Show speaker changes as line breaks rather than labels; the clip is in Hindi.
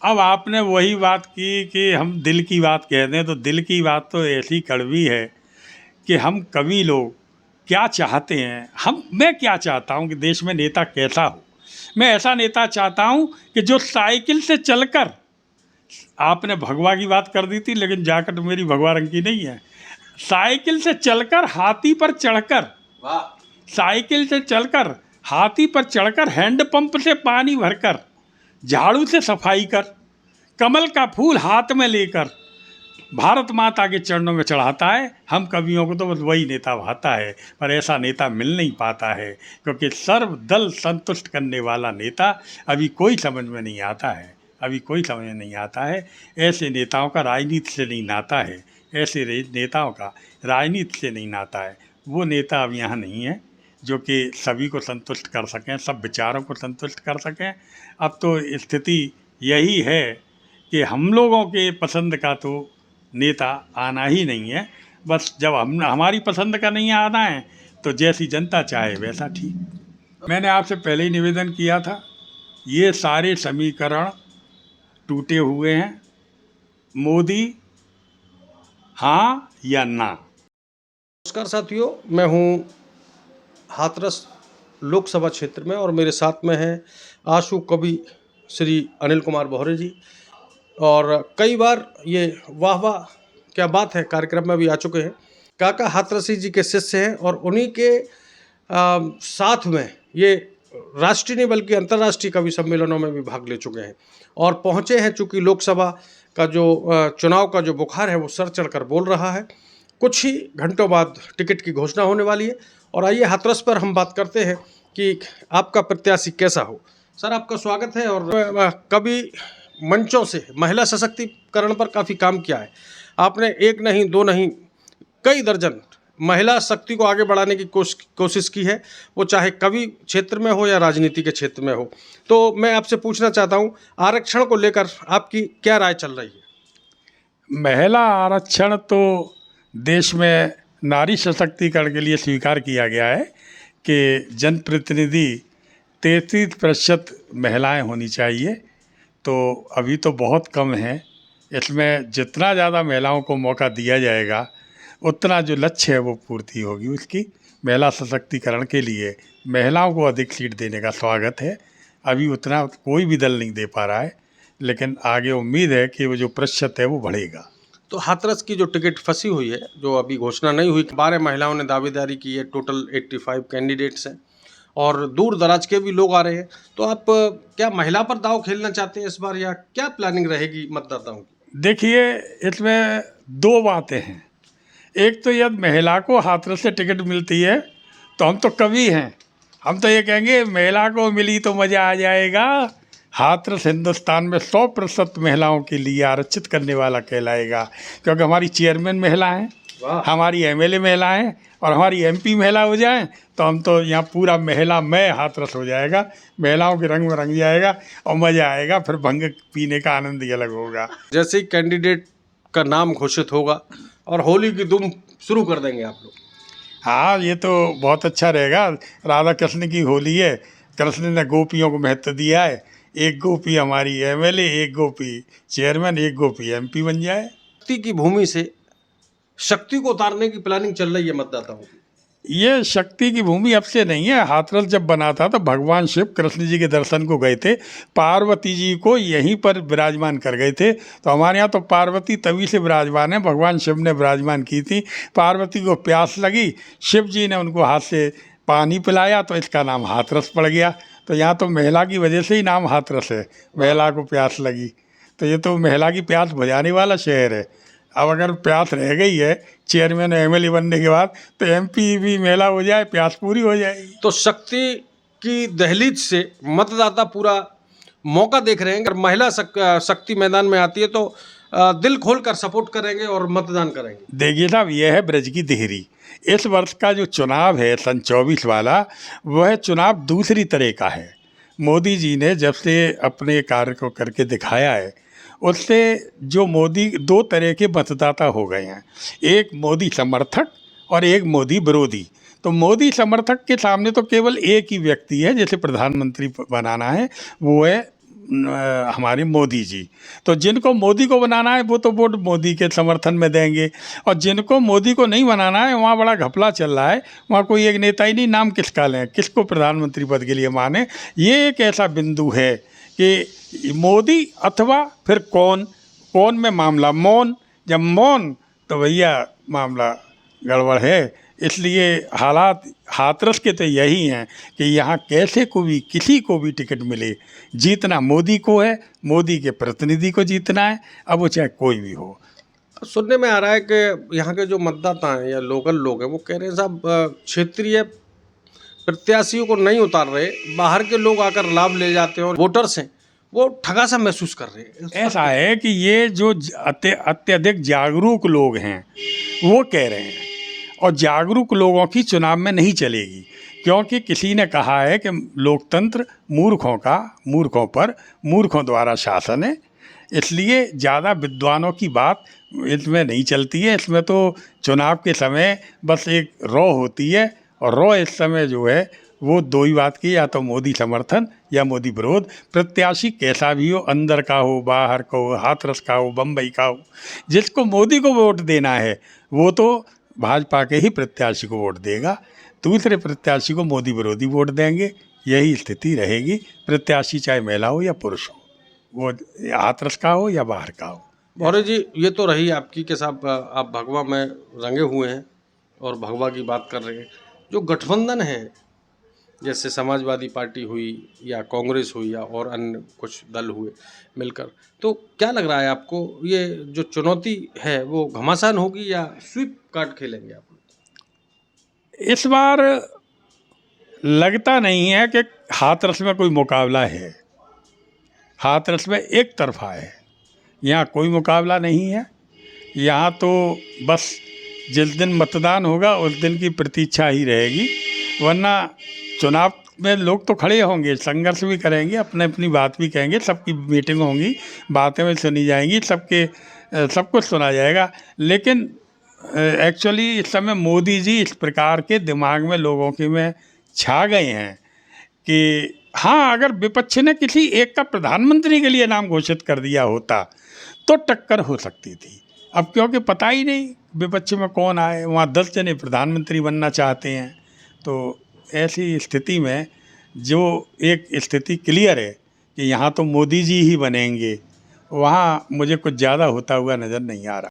अब आपने वही बात की कि हम दिल की बात कहते हैं, तो दिल की बात तो ऐसी कड़वी है कि हम कवि लोग क्या चाहते हैं, मैं क्या चाहता हूँ कि देश में नेता कैसा हो। मैं ऐसा नेता चाहता हूँ कि जो साइकिल से चलकर, आपने भगवा की बात कर दी थी लेकिन जैकेट मेरी भगवा रंग की नहीं है, साइकिल से चलकर हाथी पर चढ़कर, साइकिल से चलकर हाथी पर चढ़कर, हैंडपंप से पानी भरकर, झाड़ू से सफाई कर, कमल का फूल हाथ में लेकर भारत माता के चरणों में चढ़ाता है। हम कवियों को तो बस वही नेता भाता है, पर ऐसा नेता मिल नहीं पाता है, क्योंकि सर्वदल संतुष्ट करने वाला नेता अभी कोई समझ में नहीं आता है, अभी कोई समझ में नहीं आता है। ऐसे नेताओं का राजनीति से नहीं नाता है, ऐसे नेताओं का राजनीति से नहीं नाता है। वो नेता अब यहाँ नहीं है जो कि सभी को संतुष्ट कर सकें, सब विचारों को संतुष्ट कर सकें। अब तो स्थिति यही है कि हम लोगों के पसंद का तो नेता आना ही नहीं है। बस जब हमारी पसंद का नहीं आना है तो जैसी जनता चाहे वैसा ठीक। मैंने आपसे पहले ही निवेदन किया था, ये सारे समीकरण टूटे हुए हैं। मोदी हाँ या ना।
नमस्कार साथियों, मैं हूं हाथरस लोकसभा क्षेत्र में और मेरे साथ में हैं आशु कवि श्री अनिल कुमार बोहरे जी। और कई बार ये वाह वाह क्या बात है कार्यक्रम में भी आ चुके हैं। काका हाथरसी जी के शिष्य हैं और उन्हीं के साथ में ये राष्ट्रीय नहीं बल्कि अंतर्राष्ट्रीय कवि सम्मेलनों में भी भाग ले चुके हैं और पहुँचे हैं। चूँकि लोकसभा का जो चुनाव का जो बुखार है वो सर चढ़कर बोल रहा है। कुछ ही घंटों बाद टिकट की घोषणा होने वाली है और आइए हाथरस पर हम बात करते हैं कि आपका प्रत्याशी कैसा हो। सर, आपका स्वागत है। और कभी मंचों से महिला सशक्तिकरण पर काफ़ी काम किया है आपने, एक नहीं दो नहीं कई दर्जन महिला शक्ति को आगे बढ़ाने की कोशिश की है, वो चाहे कवि क्षेत्र में हो या राजनीति के क्षेत्र में हो। तो मैं आपसे पूछना चाहता हूँ, आरक्षण को लेकर आपकी क्या राय चल रही है?
महिला आरक्षण तो देश में नारी सशक्तिकरण के लिए स्वीकार किया गया है कि जनप्रतिनिधि 33% महिलाएं होनी चाहिए। तो अभी तो बहुत कम है, इसमें जितना ज़्यादा महिलाओं को मौका दिया जाएगा उतना जो लक्ष्य है वो पूर्ति होगी उसकी। महिला सशक्तिकरण के लिए महिलाओं को अधिक सीट देने का स्वागत है। अभी उतना कोई भी दल नहीं दे पा रहा है, लेकिन आगे उम्मीद है कि वो जो प्रतिशत है वो बढ़ेगा।
तो हाथरस की जो टिकट फंसी हुई है, जो अभी घोषणा नहीं हुई, 12 महिलाओं ने दावेदारी की है, टोटल 85 कैंडिडेट्स हैं और दूर दराज के भी लोग आ रहे हैं। तो आप क्या महिला पर दाव खेलना चाहते हैं इस बार, या क्या प्लानिंग रहेगी मतदाताओं की?
देखिए, इसमें दो बातें हैं। एक तो यदि महिला को हाथरस से टिकट मिलती है तो हम तो कवि हैं, हम तो ये कहेंगे महिला को मिली तो मज़ा आ जाएगा। हाथरस हिंदुस्तान में 100% महिलाओं के लिए आरक्षित करने वाला कहलाएगा, क्योंकि हमारी चेयरमैन महिला हैं, हमारी एमएलए महिला हैं और हमारी एमपी महिला हो जाएं तो हम तो यहाँ पूरा महिला मैं हाथरस हो जाएगा, महिलाओं के रंग में रंग जाएगा और मज़ा आएगा। फिर भंग पीने का आनंद ही अलग होगा।
जैसे ही कैंडिडेट का नाम घोषित होगा और होली की धूम शुरू कर देंगे आप लोग।
हाँ, ये तो बहुत अच्छा रहेगा। राधा कृष्ण की होली है, कृष्ण ने गोपियों को महत्व दिया है। एक गोपी हमारी एमएलए, एक गोपी चेयरमैन, एक गोपी एमपी बन जाए।
शक्ति की भूमि से शक्ति को उतारने की प्लानिंग चल रही है मतदाताओं की।
ये शक्ति की भूमि अब से नहीं है। हाथरस जब बना था तो भगवान शिव कृष्ण जी के दर्शन को गए थे, पार्वती जी को यहीं पर विराजमान कर गए थे। तो हमारे यहाँ तो पार्वती तभी से विराजमान है, भगवान शिव ने विराजमान की थी। पार्वती को प्यास लगी, शिव जी ने उनको हाथ से पानी पिलाया तो इसका नाम हाथरस पड़ गया। तो यहाँ तो महिला की वजह से ही नाम हाथरस है, महिला को प्यास लगी। तो ये तो महिला की प्यास बुझाने वाला शहर है। अब अगर प्यास रह गई है चेयरमैन एमएलए बनने के बाद तो एमपी भी महिला हो जाए, प्यास पूरी हो जाएगी।
तो शक्ति की दहलीज से मतदाता पूरा मौका देख रहे हैं। अगर महिला शक्ति मैदान में आती है तो दिल खोलकर सपोर्ट करेंगे और मतदान करेंगे।
देखिए साहब, यह है ब्रज की देहरी। इस वर्ष का जो चुनाव है सन 24 वाला, वह चुनाव दूसरी तरह का है। मोदी जी ने जब से अपने कार्य को करके दिखाया है, उससे जो मोदी दो तरह के मतदाता हो गए हैं, एक मोदी समर्थक और एक मोदी विरोधी। तो मोदी समर्थक के सामने तो केवल एक ही व्यक्ति है, जैसे प्रधानमंत्री बनाना है, वो है हमारे मोदी जी। तो जिनको मोदी को बनाना है वो तो वोट मोदी के समर्थन में देंगे, और जिनको मोदी को नहीं बनाना है वहाँ बड़ा घपला चल रहा है, वहाँ कोई एक नेता ही नहीं, नाम किसका लें, किसको प्रधानमंत्री पद के लिए माने। ये एक ऐसा बिंदु है कि मोदी अथवा फिर कौन में मामला मौन, जब मौन तो भैया मामला गड़बड़ है। इसलिए हालात हाथरस के तो यही हैं कि यहाँ कैसे को भी किसी को भी टिकट मिले, जीतना मोदी को है, मोदी के प्रतिनिधि को जीतना है, अब वो चाहे कोई भी हो।
सुनने में आ रहा है कि यहाँ के जो मतदाता हैं या लोकल लोग हैं वो कह रहे हैं साहब क्षेत्रीय प्रत्याशियों को नहीं उतार रहे, बाहर के लोग आकर लाभ ले जाते हैं और वोटर्स हैं वो ठगा सा महसूस कर रहे हैं।
ऐसा है कि ये जो अत्यधिक जागरूक लोग हैं वो कह रहे हैं, और जागरूक लोगों की चुनाव में नहीं चलेगी, क्योंकि किसी ने कहा है कि लोकतंत्र मूर्खों पर मूर्खों द्वारा शासन है। इसलिए ज़्यादा विद्वानों की बात इसमें नहीं चलती है। इसमें तो चुनाव के समय बस एक रॉ होती है, और रॉ इस समय जो है वो दो ही बात की, या तो मोदी समर्थन या मोदी विरोध। प्रत्याशी कैसा भी हो, अंदर का हो, बाहर का हो, हाथरस का हो, बम्बई का हो, जिसको मोदी को वोट देना है वो तो भाजपा के ही प्रत्याशी को वोट देगा, दूसरे प्रत्याशी को मोदी विरोधी वोट देंगे। यही स्थिति रहेगी, प्रत्याशी चाहे महिला हो या पुरुष हो, वो हाथरस का हो या बाहर का हो।
भौरे जी, ये तो रही आपकी के साथ आप भगवा में रंगे हुए हैं और भगवा की बात कर रहे हैं। जो गठबंधन है, जैसे समाजवादी पार्टी हुई या कांग्रेस हुई या और अन्य कुछ दल हुए मिलकर, तो क्या लग रहा है आपको, ये जो चुनौती है वो घमासान होगी या स्वीप कार्ड खेलेंगे आप?
इस बार लगता नहीं है कि हाथरस में कोई मुकाबला है। हाथरस में एक तरफा है, यहाँ कोई मुकाबला नहीं है। यहाँ तो बस जिस दिन मतदान होगा उस दिन की प्रतीक्षा ही रहेगी, वरना चुनाव में लोग तो खड़े होंगे, संघर्ष भी करेंगे, अपने अपनी बात भी कहेंगे, सबकी मीटिंग होंगी, बातें भी सुनी जाएंगी, सब कुछ सुना जाएगा। लेकिन एक्चुअली इस समय मोदी जी इस प्रकार के दिमाग में लोगों के में छा गए हैं कि हाँ, अगर विपक्ष ने किसी एक का प्रधानमंत्री के लिए नाम घोषित कर दिया होता तो टक्कर हो सकती थी। अब क्योंकि पता ही नहीं विपक्ष में कौन आए, वहाँ 10 जने प्रधानमंत्री बनना चाहते हैं, तो ऐसी स्थिति में जो एक स्थिति क्लियर है कि यहाँ तो मोदी जी ही बनेंगे, वहाँ मुझे कुछ ज़्यादा होता हुआ नज़र नहीं आ रहा।